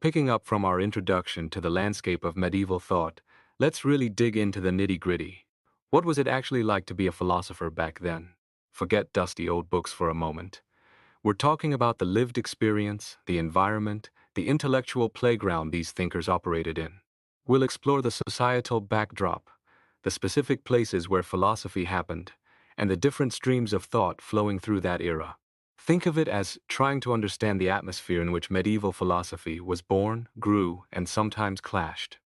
Picking up from our introduction to the landscape of medieval thought, let's really dig into the nitty-gritty. What was it actually like to be a philosopher back then? Forget dusty old books for a moment. We're talking about the lived experience, the environment, the intellectual playground these thinkers operated in. We'll explore the societal backdrop, the specific places where philosophy happened, and the different streams of thought flowing through that era. Think of it as trying to understand the atmosphere in which medieval philosophy was born, grew, and sometimes clashed.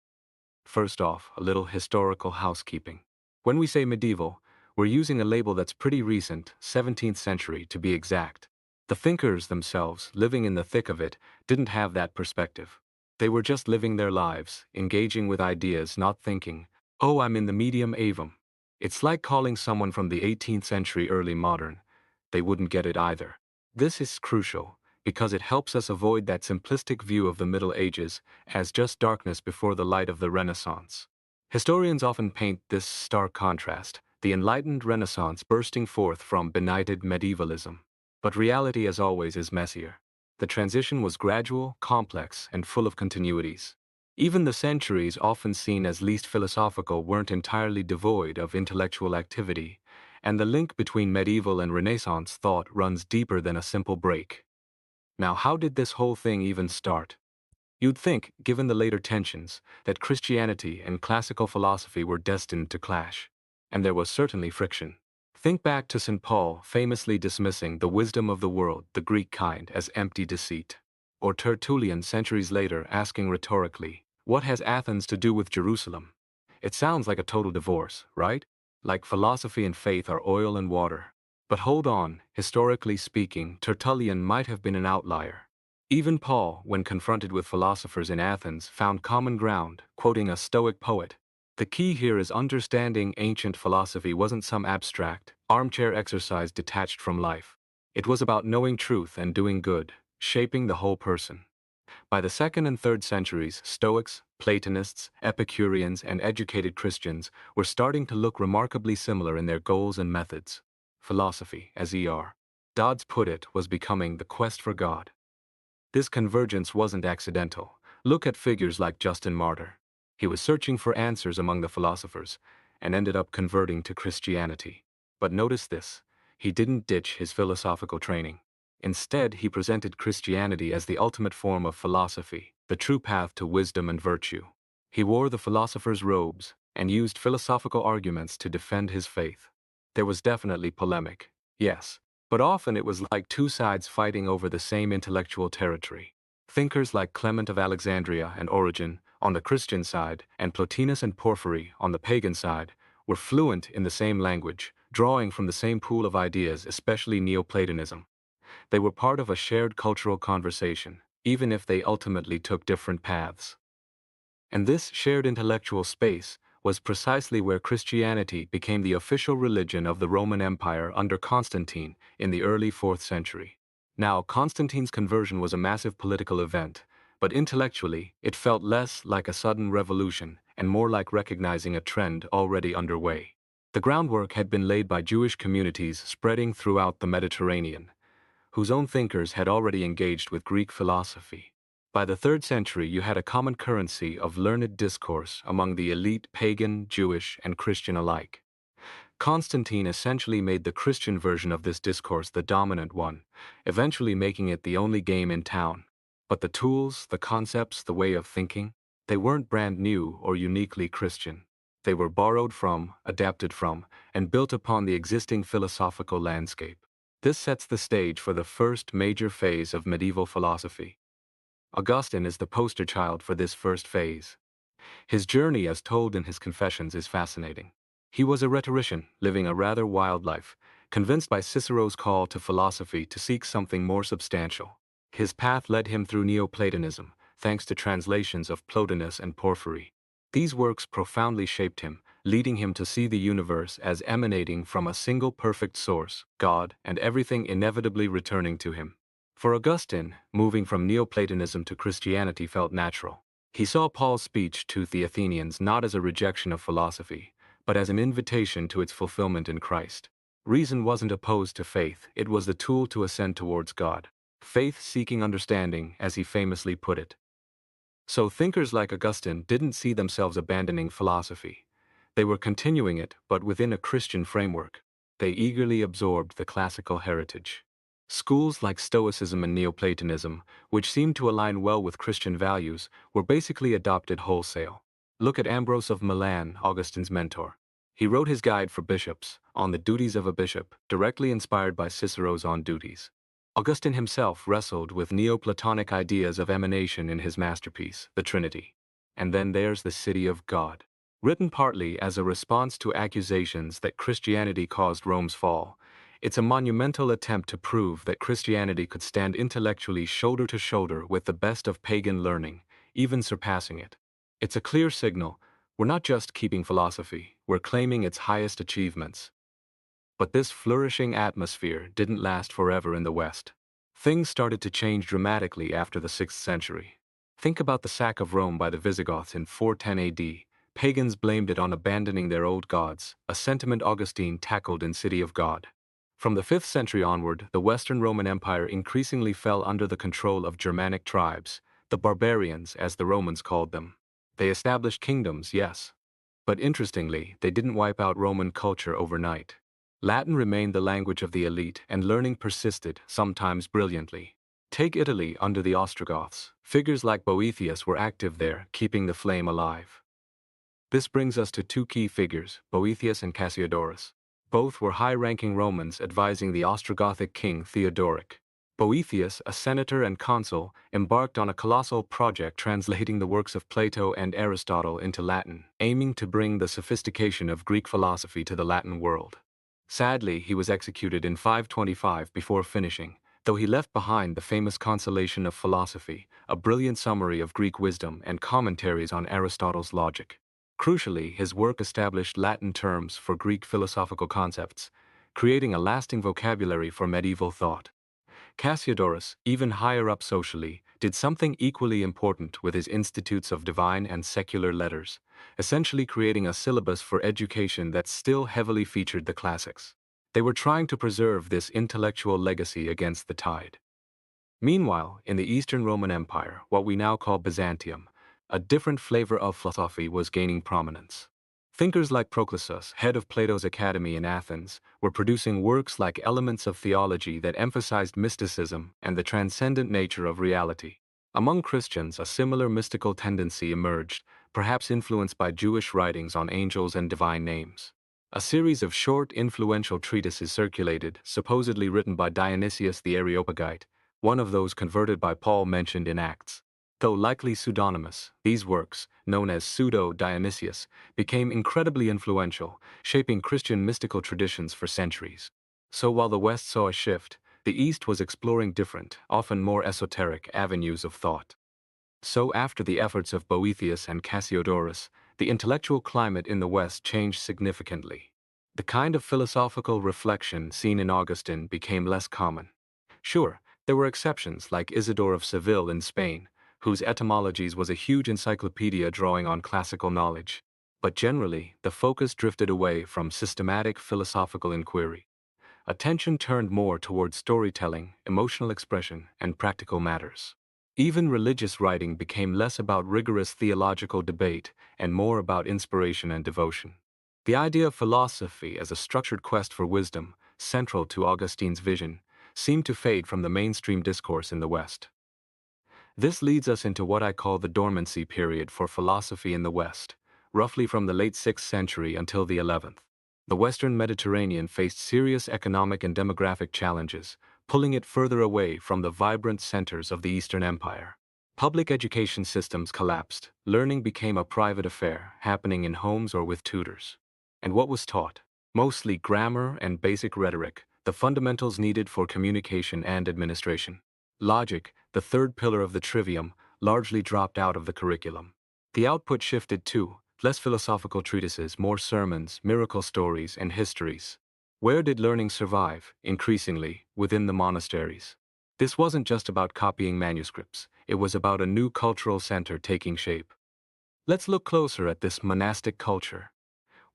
First off, a little historical housekeeping. When we say medieval, we're using a label that's pretty recent, 17th century to be exact. The thinkers themselves, living in the thick of it, didn't have that perspective. They were just living their lives, engaging with ideas, not thinking, oh, I'm in the medium avum. It's like calling someone from the 18th century early modern. They wouldn't get it either. This is crucial, because it helps us avoid that simplistic view of the Middle Ages as just darkness before the light of the Renaissance. Historians often paint this stark contrast, the enlightened Renaissance bursting forth from benighted medievalism. But reality, as always, is messier. The transition was gradual, complex, and full of continuities. Even the centuries often seen as least philosophical weren't entirely devoid of intellectual activity, and the link between medieval and Renaissance thought runs deeper than a simple break. Now, how did this whole thing even start? You'd think, given the later tensions, that Christianity and classical philosophy were destined to clash. And there was certainly friction. Think back to St. Paul famously dismissing the wisdom of the world, the Greek kind, as empty deceit. Or Tertullian centuries later asking rhetorically, what has Athens to do with Jerusalem? It sounds like a total divorce, right? Like philosophy and faith are oil and water. But hold on, historically speaking, Tertullian might have been an outlier. Even Paul, when confronted with philosophers in Athens, found common ground, quoting a Stoic poet. The key here is understanding ancient philosophy wasn't some abstract, armchair exercise detached from life. It was about knowing truth and doing good, shaping the whole person. By the 2nd and 3rd centuries, Stoics, Platonists, Epicureans, and educated Christians were starting to look remarkably similar in their goals and methods. Philosophy, as E.R. Dodds put it, was becoming the quest for God. This convergence wasn't accidental. Look at figures like Justin Martyr. He was searching for answers among the philosophers, and ended up converting to Christianity. But notice this, he didn't ditch his philosophical training. Instead, he presented Christianity as the ultimate form of philosophy, the true path to wisdom and virtue. He wore the philosopher's robes, and used philosophical arguments to defend his faith. There was definitely polemic, yes, but often it was like two sides fighting over the same intellectual territory. Thinkers like Clement of Alexandria and Origen, on the Christian side, and Plotinus and Porphyry, on the pagan side, were fluent in the same language, drawing from the same pool of ideas, especially Neoplatonism. They were part of a shared cultural conversation, even if they ultimately took different paths. And this shared intellectual space was precisely where Christianity became the official religion of the Roman Empire under Constantine in the early 4th century. Now, Constantine's conversion was a massive political event, but intellectually, it felt less like a sudden revolution and more like recognizing a trend already underway. The groundwork had been laid by Jewish communities spreading throughout the Mediterranean, whose own thinkers had already engaged with Greek philosophy. By the 3rd century, you had a common currency of learned discourse among the elite pagan, Jewish, and Christian alike. Constantine essentially made the Christian version of this discourse the dominant one, eventually making it the only game in town. But the tools, the concepts, the way of thinking, they weren't brand new or uniquely Christian. They were borrowed from, adapted from, and built upon the existing philosophical landscape. This sets the stage for the first major phase of medieval philosophy. Augustine is the poster child for this first phase. His journey, as told in his Confessions, is fascinating. He was a rhetorician, living a rather wild life, convinced by Cicero's call to philosophy to seek something more substantial. His path led him through Neoplatonism, thanks to translations of Plotinus and Porphyry. These works profoundly shaped him, leading him to see the universe as emanating from a single perfect source, God, and everything inevitably returning to him. For Augustine, moving from Neoplatonism to Christianity felt natural. He saw Paul's speech to the Athenians not as a rejection of philosophy, but as an invitation to its fulfillment in Christ. Reason wasn't opposed to faith, it was the tool to ascend towards God. Faith seeking understanding, as he famously put it. So thinkers like Augustine didn't see themselves abandoning philosophy. They were continuing it, but within a Christian framework. They eagerly absorbed the classical heritage. Schools like Stoicism and Neoplatonism, which seemed to align well with Christian values, were basically adopted wholesale. Look at Ambrose of Milan, Augustine's mentor. He wrote his guide for bishops, On the Duties of a Bishop, directly inspired by Cicero's On Duties. Augustine himself wrestled with Neoplatonic ideas of emanation in his masterpiece, The Trinity. And then there's the City of God. Written partly as a response to accusations that Christianity caused Rome's fall, it's a monumental attempt to prove that Christianity could stand intellectually shoulder to shoulder with the best of pagan learning, even surpassing it. It's a clear signal: we're not just keeping philosophy, we're claiming its highest achievements. But this flourishing atmosphere didn't last forever in the West. Things started to change dramatically after the 6th century. Think about the sack of Rome by the Visigoths in 410 AD. Pagans blamed it on abandoning their old gods, a sentiment Augustine tackled in City of God. From the 5th century onward, the Western Roman Empire increasingly fell under the control of Germanic tribes, the barbarians as the Romans called them. They established kingdoms, yes. But interestingly, they didn't wipe out Roman culture overnight. Latin remained the language of the elite, and learning persisted, sometimes brilliantly. Take Italy under the Ostrogoths. Figures like Boethius were active there, keeping the flame alive. This brings us to two key figures, Boethius and Cassiodorus. Both were high-ranking Romans advising the Ostrogothic king Theodoric. Boethius, a senator and consul, embarked on a colossal project translating the works of Plato and Aristotle into Latin, aiming to bring the sophistication of Greek philosophy to the Latin world. Sadly, he was executed in 525 before finishing, though he left behind the famous Consolation of Philosophy, a brilliant summary of Greek wisdom and commentaries on Aristotle's logic. Crucially, his work established Latin terms for Greek philosophical concepts, creating a lasting vocabulary for medieval thought. Cassiodorus, even higher up socially, did something equally important with his Institutes of Divine and Secular Letters, essentially creating a syllabus for education that still heavily featured the classics. They were trying to preserve this intellectual legacy against the tide. Meanwhile, in the Eastern Roman Empire, what we now call Byzantium, a different flavor of philosophy was gaining prominence. Thinkers like Proclus, head of Plato's Academy in Athens, were producing works like Elements of Theology that emphasized mysticism and the transcendent nature of reality. Among Christians, a similar mystical tendency emerged, perhaps influenced by Jewish writings on angels and divine names. A series of short, influential treatises circulated, supposedly written by Dionysius the Areopagite, one of those converted by Paul mentioned in Acts. Though likely pseudonymous, these works, known as Pseudo-Dionysius, became incredibly influential, shaping Christian mystical traditions for centuries. So while the West saw a shift, the East was exploring different, often more esoteric, avenues of thought. So after the efforts of Boethius and Cassiodorus, the intellectual climate in the West changed significantly. The kind of philosophical reflection seen in Augustine became less common. Sure, there were exceptions like Isidore of Seville in Spain, whose Etymologies was a huge encyclopedia drawing on classical knowledge. But generally, the focus drifted away from systematic philosophical inquiry. Attention turned more towards storytelling, emotional expression, and practical matters. Even religious writing became less about rigorous theological debate and more about inspiration and devotion. The idea of philosophy as a structured quest for wisdom, central to Augustine's vision, seemed to fade from the mainstream discourse in the West. This leads us into what I call the dormancy period for philosophy in the West, roughly from the late 6th century until the 11th. The Western Mediterranean faced serious economic and demographic challenges, pulling it further away from the vibrant centers of the Eastern Empire. Public education systems collapsed, learning became a private affair, happening in homes or with tutors. And what was taught? Mostly grammar and basic rhetoric, the fundamentals needed for communication and administration. Logic, the third pillar of the trivium, largely dropped out of the curriculum. The output shifted too, less philosophical treatises, more sermons, miracle stories, and histories. Where did learning survive? Increasingly, within the monasteries. This wasn't just about copying manuscripts, it was about a new cultural center taking shape. Let's look closer at this monastic culture.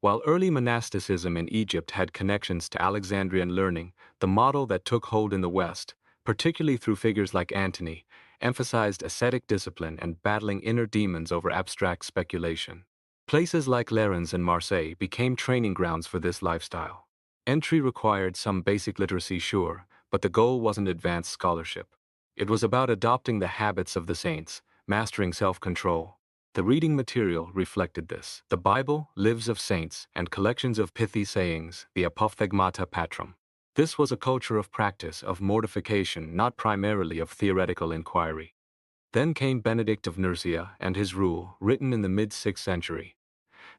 While early monasticism in Egypt had connections to Alexandrian learning, the model that took hold in the West, particularly through figures like Antony, emphasized ascetic discipline and battling inner demons over abstract speculation. Places like Lerins and Marseille became training grounds for this lifestyle. Entry required some basic literacy, sure, but the goal wasn't advanced scholarship. It was about adopting the habits of the saints, mastering self-control. The reading material reflected this. The Bible, lives of saints, and collections of pithy sayings, the Apophthegmata Patrum. This was a culture of practice, of mortification, not primarily of theoretical inquiry. Then came Benedict of Nursia and his rule, written in the mid-6th century.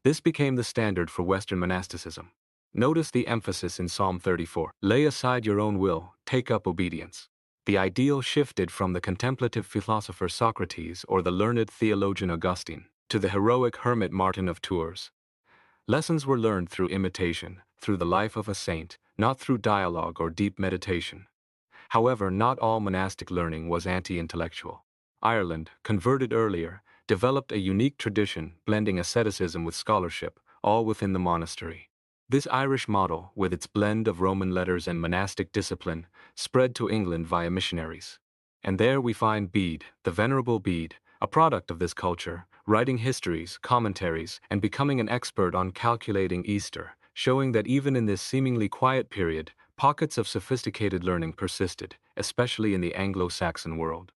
This became the standard for Western monasticism. Notice the emphasis in Psalm 34. Lay aside your own will, take up obedience. The ideal shifted from the contemplative philosopher Socrates or the learned theologian Augustine to the heroic hermit Martin of Tours. Lessons were learned through imitation, through the life of a saint, not through dialogue or deep meditation. However, not all monastic learning was anti-intellectual. Ireland, converted earlier, developed a unique tradition blending asceticism with scholarship, all within the monastery. This Irish model, with its blend of Roman letters and monastic discipline, spread to England via missionaries. And there we find Bede, the Venerable Bede, a product of this culture, writing histories, commentaries, and becoming an expert on calculating Easter, showing that even in this seemingly quiet period, pockets of sophisticated learning persisted, especially in the Anglo-Saxon world.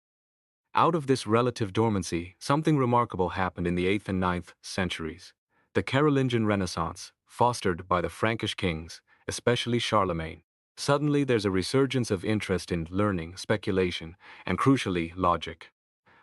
Out of this relative dormancy, something remarkable happened in the 8th and 9th centuries. The Carolingian Renaissance, fostered by the Frankish kings, especially Charlemagne. Suddenly there's a resurgence of interest in learning, speculation, and crucially, logic.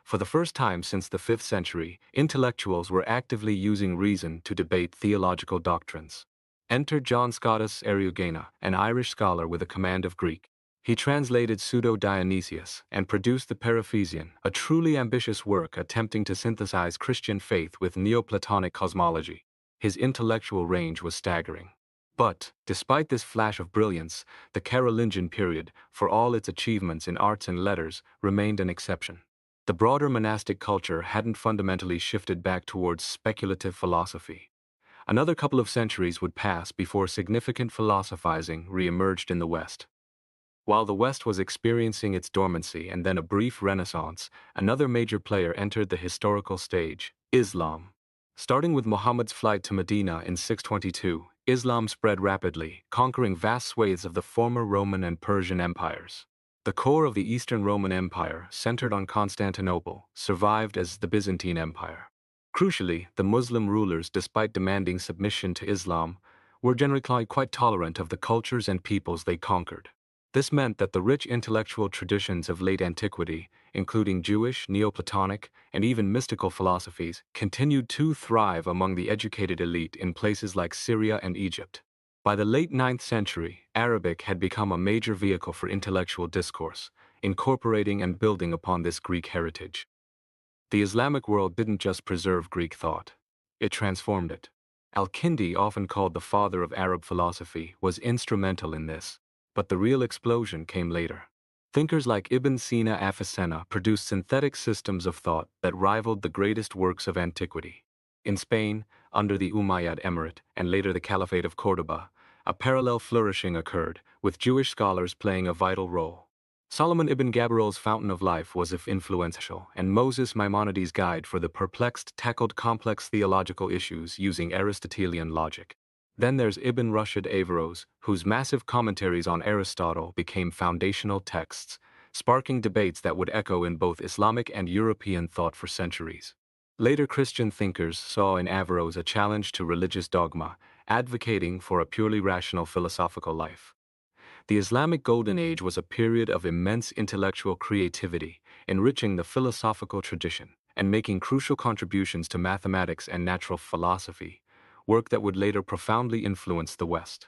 For the first time since the 5th century, intellectuals were actively using reason to debate theological doctrines. Enter John Scotus Eriugena, an Irish scholar with a command of Greek. He translated Pseudo-Dionysius and produced the Paraphysian, a truly ambitious work attempting to synthesize Christian faith with Neoplatonic cosmology. His intellectual range was staggering. But, despite this flash of brilliance, the Carolingian period, for all its achievements in arts and letters, remained an exception. The broader monastic culture hadn't fundamentally shifted back towards speculative philosophy. Another couple of centuries would pass before significant philosophizing re-emerged in the West. While the West was experiencing its dormancy and then a brief renaissance, another major player entered the historical stage, Islam. Starting with Muhammad's flight to Medina in 622, Islam spread rapidly, conquering vast swathes of the former Roman and Persian empires. The core of the Eastern Roman Empire, centered on Constantinople, survived as the Byzantine Empire. Crucially, the Muslim rulers, despite demanding submission to Islam, were generally quite tolerant of the cultures and peoples they conquered. This meant that the rich intellectual traditions of late antiquity, including Jewish, Neoplatonic, and even mystical philosophies, continued to thrive among the educated elite in places like Syria and Egypt. By the late 9th century, Arabic had become a major vehicle for intellectual discourse, incorporating and building upon this Greek heritage. The Islamic world didn't just preserve Greek thought, it transformed it. Al-Kindi, often called the father of Arab philosophy, was instrumental in this. But the real explosion came later. Thinkers like Ibn Sina Avicenna produced synthetic systems of thought that rivaled the greatest works of antiquity. In Spain, under the Umayyad Emirate and later the Caliphate of Córdoba, a parallel flourishing occurred, with Jewish scholars playing a vital role. Solomon ibn Gabirol's Fountain of Life was influential, and Moses Maimonides' Guide for the Perplexed tackled complex theological issues using Aristotelian logic. Then there's Ibn Rushd Averroes, whose massive commentaries on Aristotle became foundational texts, sparking debates that would echo in both Islamic and European thought for centuries. Later Christian thinkers saw in Averroes a challenge to religious dogma, advocating for a purely rational philosophical life. The Islamic Golden Age was a period of immense intellectual creativity, enriching the philosophical tradition and making crucial contributions to mathematics and natural philosophy, work that would later profoundly influence the West.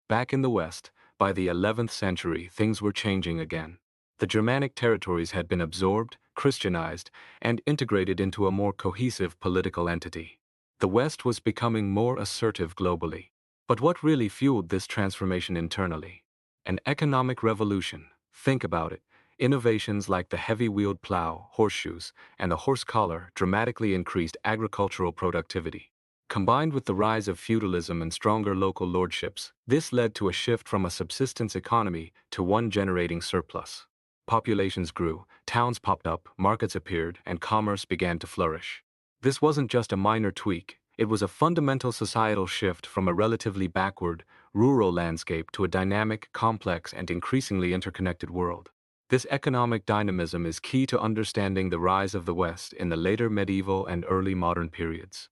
Back in the West, by the 11th century, things were changing again. The Germanic territories had been absorbed, Christianized, and integrated into a more cohesive political entity. The West was becoming more assertive globally. But what really fueled this transformation internally? An economic revolution. Think about it. Innovations like the heavy-wheeled plow, horseshoes, and the horse collar dramatically increased agricultural productivity. Combined with the rise of feudalism and stronger local lordships, this led to a shift from a subsistence economy to one generating surplus. Populations grew, towns popped up, markets appeared, and commerce began to flourish. This wasn't just a minor tweak, it was a fundamental societal shift from a relatively backward, rural landscape to a dynamic, complex, and increasingly interconnected world. This economic dynamism is key to understanding the rise of the West in the later medieval and early modern periods.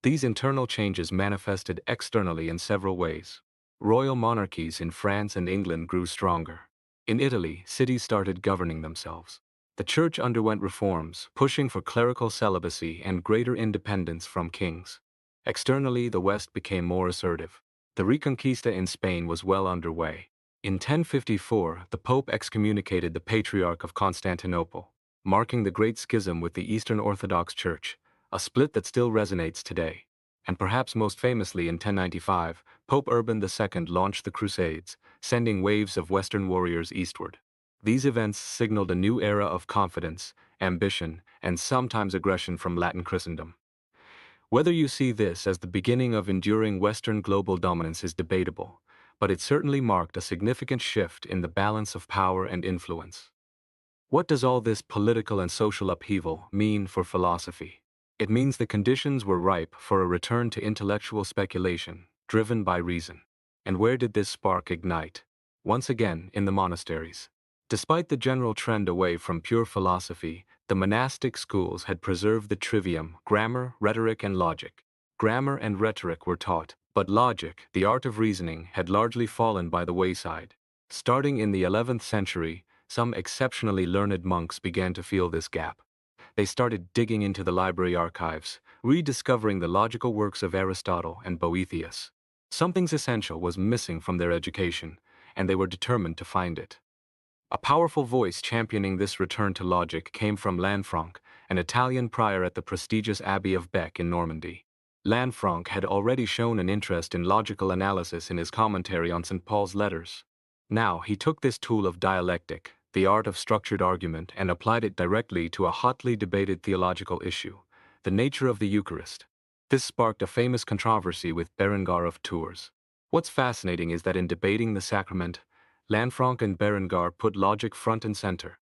These internal changes manifested externally in several ways. Royal monarchies in France and England grew stronger. In Italy, cities started governing themselves. The church underwent reforms, pushing for clerical celibacy and greater independence from kings. Externally, the West became more assertive. The Reconquista in Spain was well underway. In 1054, the Pope excommunicated the Patriarch of Constantinople, marking the Great Schism with the Eastern Orthodox Church, a split that still resonates today. And perhaps most famously in 1095, Pope Urban II launched the Crusades, sending waves of Western warriors eastward. These events signaled a new era of confidence, ambition, and sometimes aggression from Latin Christendom. Whether you see this as the beginning of enduring Western global dominance is debatable, but it certainly marked a significant shift in the balance of power and influence. What does all this political and social upheaval mean for philosophy? It means the conditions were ripe for a return to intellectual speculation, driven by reason. And where did this spark ignite? Once again, in the monasteries. Despite the general trend away from pure philosophy, the monastic schools had preserved the trivium, grammar, rhetoric, and logic. Grammar and rhetoric were taught, but logic, the art of reasoning, had largely fallen by the wayside. Starting in the 11th century, some exceptionally learned monks began to feel this gap. They started digging into the library archives, rediscovering the logical works of Aristotle and Boethius. Something essential was missing from their education, and they were determined to find it. A powerful voice championing this return to logic came from Lanfranc, an Italian prior at the prestigious Abbey of Bec in Normandy. Lanfranc had already shown an interest in logical analysis in his commentary on St. Paul's letters. Now he took this tool of dialectic, the art of structured argument, and applied it directly to a hotly debated theological issue, the nature of the Eucharist. This sparked a famous controversy with Berengar of Tours. What's fascinating is that in debating the sacrament, Lanfranc and Berengar put logic front and center.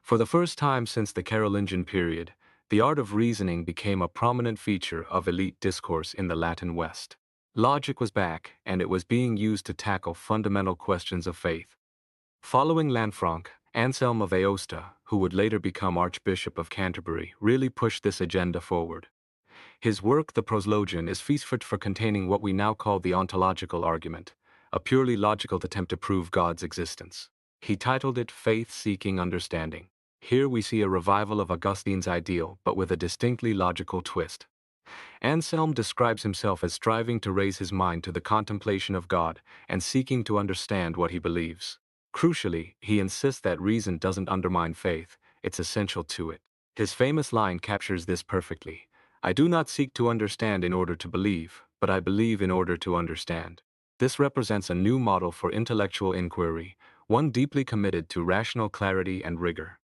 For the first time since the Carolingian period, the art of reasoning became a prominent feature of elite discourse in the Latin West. Logic was back, and it was being used to tackle fundamental questions of faith. Following Lanfranc, Anselm of Aosta, who would later become Archbishop of Canterbury, really pushed this agenda forward. His work, The Proslogion, is famous for containing what we now call the ontological argument, a purely logical attempt to prove God's existence. He titled it Faith-Seeking Understanding. Here we see a revival of Augustine's ideal, but with a distinctly logical twist. Anselm describes himself as striving to raise his mind to the contemplation of God and seeking to understand what he believes. Crucially, he insists that reason doesn't undermine faith, it's essential to it. His famous line captures this perfectly. I do not seek to understand in order to believe, but I believe in order to understand. This represents a new model for intellectual inquiry, one deeply committed to rational clarity and rigor.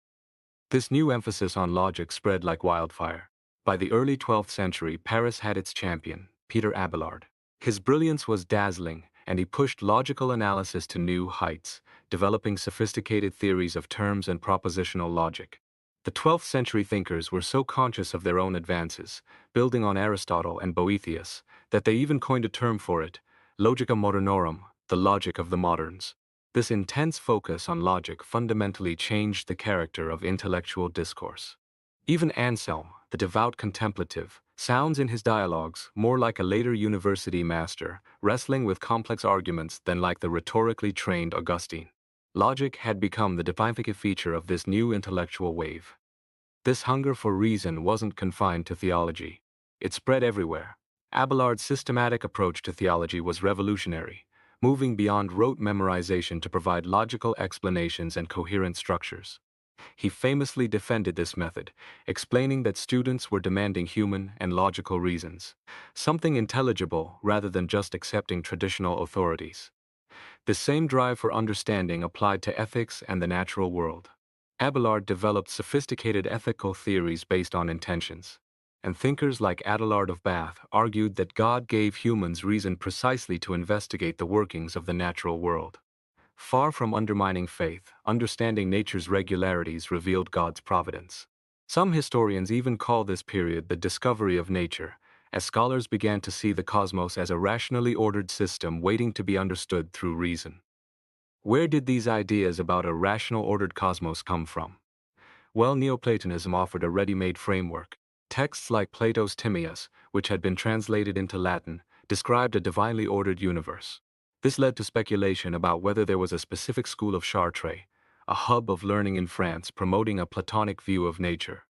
This new emphasis on logic spread like wildfire. By the early 12th century, Paris had its champion, Peter Abelard. His brilliance was dazzling, and he pushed logical analysis to new heights, developing sophisticated theories of terms and propositional logic. The 12th century thinkers were so conscious of their own advances, building on Aristotle and Boethius, that they even coined a term for it, Logica Modernorum, the logic of the moderns. This intense focus on logic fundamentally changed the character of intellectual discourse. Even Anselm, the devout contemplative, sounds in his dialogues more like a later university master, wrestling with complex arguments than like the rhetorically trained Augustine. Logic had become the defining feature of this new intellectual wave. This hunger for reason wasn't confined to theology. It spread everywhere. Abelard's systematic approach to theology was revolutionary, moving beyond rote memorization to provide logical explanations and coherent structures. He famously defended this method, explaining that students were demanding human and logical reasons, something intelligible rather than just accepting traditional authorities. The same drive for understanding applied to ethics and the natural world. Abelard developed sophisticated ethical theories based on intentions, and thinkers like Adelard of Bath argued that God gave humans reason precisely to investigate the workings of the natural world. Far from undermining faith, understanding nature's regularities revealed God's providence. Some historians even call this period the discovery of nature, as scholars began to see the cosmos as a rationally ordered system waiting to be understood through reason. Where did these ideas about a rational ordered cosmos come from? Well, Neoplatonism offered a ready-made framework. Texts like Plato's Timaeus, which had been translated into Latin, described a divinely ordered universe. This led to speculation about whether there was a specific school of Chartres, a hub of learning in France promoting a Platonic view of nature.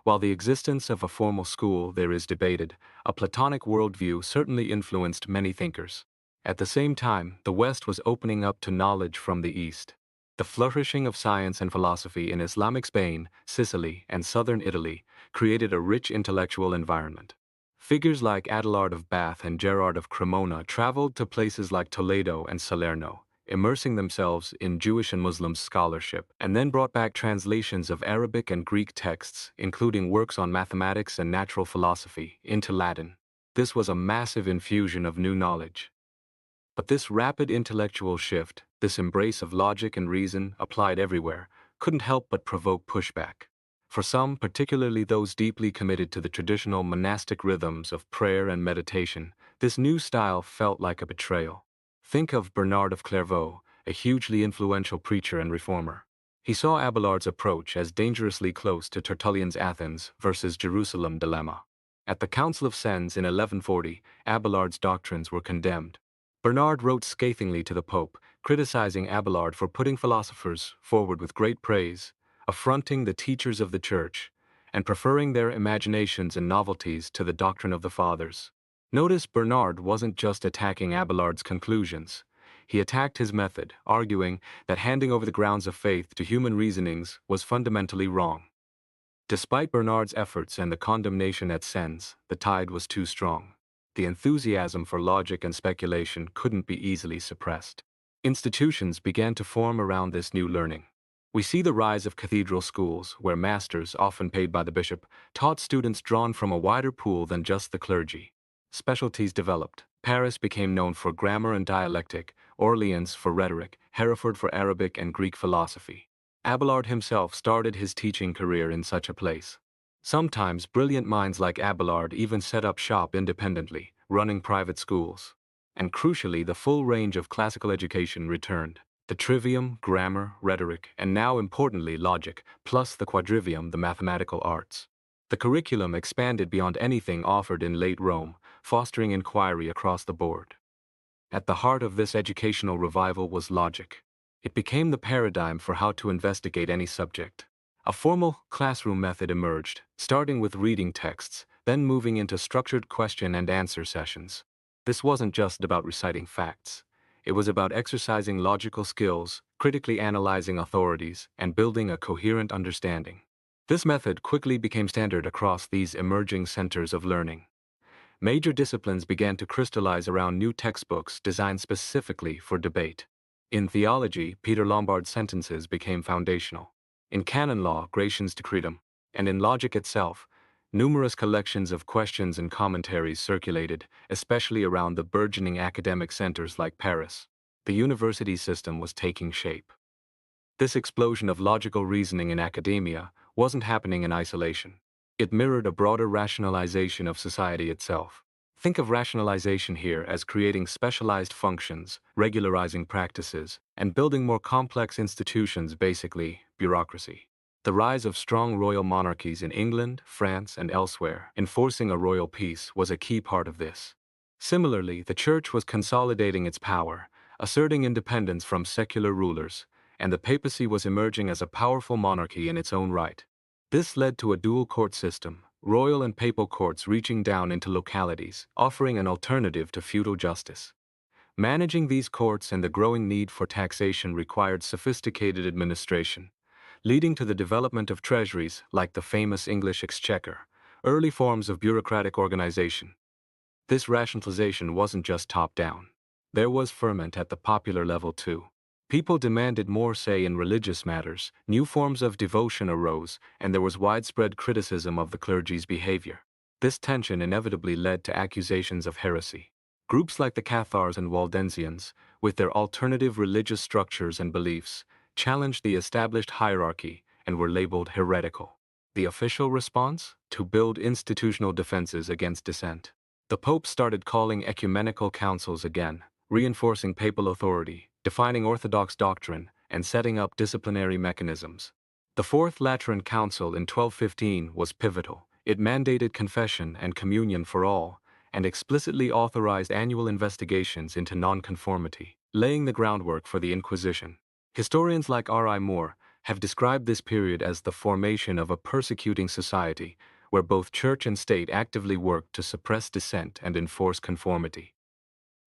While the existence of a formal school there is debated, a Platonic worldview certainly influenced many thinkers. At the same time, the West was opening up to knowledge from the East. The flourishing of science and philosophy in Islamic Spain, Sicily, and southern Italy created a rich intellectual environment. Figures like Adelard of Bath and Gerard of Cremona traveled to places like Toledo and Salerno, immersing themselves in Jewish and Muslim scholarship, and then brought back translations of Arabic and Greek texts, including works on mathematics and natural philosophy, into Latin. This was a massive infusion of new knowledge. But this rapid intellectual shift, this embrace of logic and reason applied everywhere, couldn't help but provoke pushback. For some, particularly those deeply committed to the traditional monastic rhythms of prayer and meditation, this new style felt like a betrayal. Think of Bernard of Clairvaux, a hugely influential preacher and reformer. He saw Abelard's approach as dangerously close to Tertullian's Athens versus Jerusalem dilemma. At the Council of Sens in 1140, Abelard's doctrines were condemned. Bernard wrote scathingly to the Pope, criticizing Abelard for putting philosophers forward with great praise, affronting the teachers of the Church, and preferring their imaginations and novelties to the doctrine of the Fathers. Notice Bernard wasn't just attacking Abelard's conclusions. He attacked his method, arguing that handing over the grounds of faith to human reasonings was fundamentally wrong. Despite Bernard's efforts and the condemnation at Sens, the tide was too strong. The enthusiasm for logic and speculation couldn't be easily suppressed. Institutions began to form around this new learning. We see the rise of cathedral schools, where masters, often paid by the bishop, taught students drawn from a wider pool than just the clergy. Specialties developed. Paris became known for grammar and dialectic, Orleans for rhetoric, Hereford for Arabic and Greek philosophy. Abelard himself started his teaching career in such a place. Sometimes brilliant minds like Abelard even set up shop independently, running private schools. And crucially, the full range of classical education returned. The trivium, grammar, rhetoric, and now importantly logic, plus the quadrivium, the mathematical arts. The curriculum expanded beyond anything offered in late Rome, fostering inquiry across the board. At the heart of this educational revival was logic. It became the paradigm for how to investigate any subject. A formal classroom method emerged, starting with reading texts, then moving into structured question and answer sessions. This wasn't just about reciting facts. It was about exercising logical skills, critically analyzing authorities, and building a coherent understanding. This method quickly became standard across these emerging centers of learning. Major disciplines began to crystallize around new textbooks designed specifically for debate. In theology, Peter Lombard's sentences became foundational. In canon law, Gratian's Decretum, and in logic itself, numerous collections of questions and commentaries circulated, especially around the burgeoning academic centers like Paris. The university system was taking shape. This explosion of logical reasoning in academia wasn't happening in isolation. It mirrored a broader rationalization of society itself. Think of rationalization here as creating specialized functions, regularizing practices, and building more complex institutions, basically, bureaucracy. The rise of strong royal monarchies in England, France, and elsewhere, enforcing a royal peace, was a key part of this. Similarly, the Church was consolidating its power, asserting independence from secular rulers, and the papacy was emerging as a powerful monarchy in its own right. This led to a dual court system, royal and papal courts reaching down into localities, offering an alternative to feudal justice. Managing these courts and the growing need for taxation required sophisticated administration, leading to the development of treasuries like the famous English exchequer, early forms of bureaucratic organization. This rationalization wasn't just top-down. There was ferment at the popular level too. People demanded more say in religious matters, new forms of devotion arose, and there was widespread criticism of the clergy's behavior. This tension inevitably led to accusations of heresy. Groups like the Cathars and Waldensians, with their alternative religious structures and beliefs, challenged the established hierarchy and were labeled heretical. The official response? To build institutional defenses against dissent. The Pope started calling ecumenical councils again, reinforcing papal authority, defining orthodox doctrine, and setting up disciplinary mechanisms. The Fourth Lateran Council in 1215 was pivotal. It mandated confession and communion for all, and explicitly authorized annual investigations into nonconformity, laying the groundwork for the Inquisition. Historians like R.I. Moore have described this period as the formation of a persecuting society, where both church and state actively worked to suppress dissent and enforce conformity.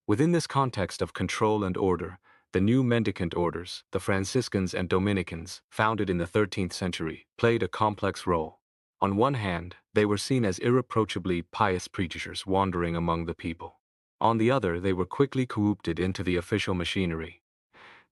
Within this context of control and order, the new mendicant orders, the Franciscans and Dominicans, founded in the 13th century, played a complex role. On one hand, they were seen as irreproachably pious preachers wandering among the people. On the other, they were quickly co-opted into the official machinery.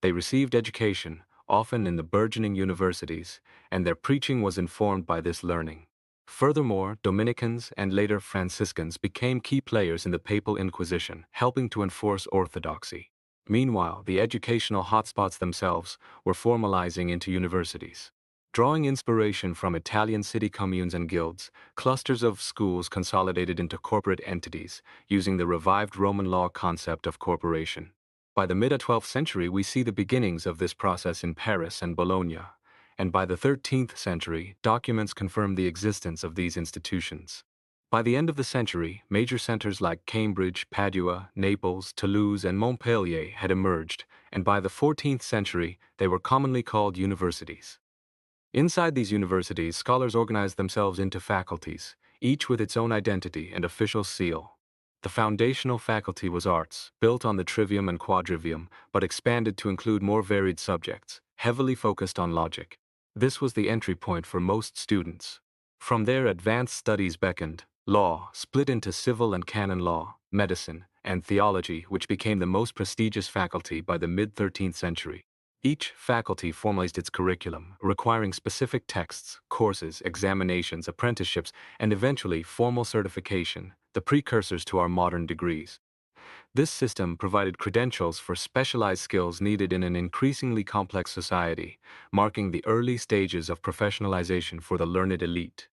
They received education, often in the burgeoning universities, and their preaching was informed by this learning. Furthermore, Dominicans and later Franciscans became key players in the Papal Inquisition, helping to enforce orthodoxy. Meanwhile, the educational hotspots themselves were formalizing into universities. Drawing inspiration from Italian city communes and guilds, clusters of schools consolidated into corporate entities, using the revived Roman law concept of corporation. By the mid-12th century, we see the beginnings of this process in Paris and Bologna, and by the 13th century, documents confirm the existence of these institutions. By the end of the century, major centers like Cambridge, Padua, Naples, Toulouse, and Montpellier had emerged, and by the 14th century, they were commonly called universities. Inside these universities, scholars organized themselves into faculties, each with its own identity and official seal. The foundational faculty was arts, built on the trivium and quadrivium, but expanded to include more varied subjects, heavily focused on logic. This was the entry point for most students. From there, advanced studies beckoned. Law, split into civil and canon law, medicine, and theology, which became the most prestigious faculty by the mid-13th century. Each faculty formalized its curriculum, requiring specific texts, courses, examinations, apprenticeships, and eventually formal certification, the precursors to our modern degrees. This system provided credentials for specialized skills needed in an increasingly complex society, marking the early stages of professionalization for the learned elite.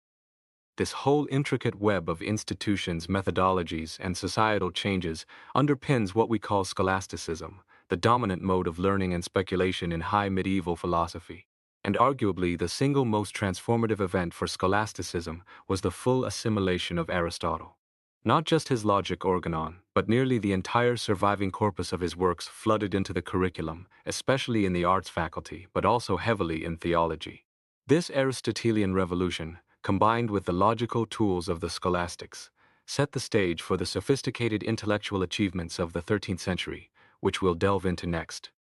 This whole intricate web of institutions, methodologies, and societal changes underpins what we call scholasticism, the dominant mode of learning and speculation in high medieval philosophy. And arguably the single most transformative event for scholasticism was the full assimilation of Aristotle. Not just his Logic Organon, but nearly the entire surviving corpus of his works flooded into the curriculum, especially in the arts faculty, but also heavily in theology. This Aristotelian revolution, combined with the logical tools of the scholastics, set the stage for the sophisticated intellectual achievements of the 13th century, which we'll delve into next.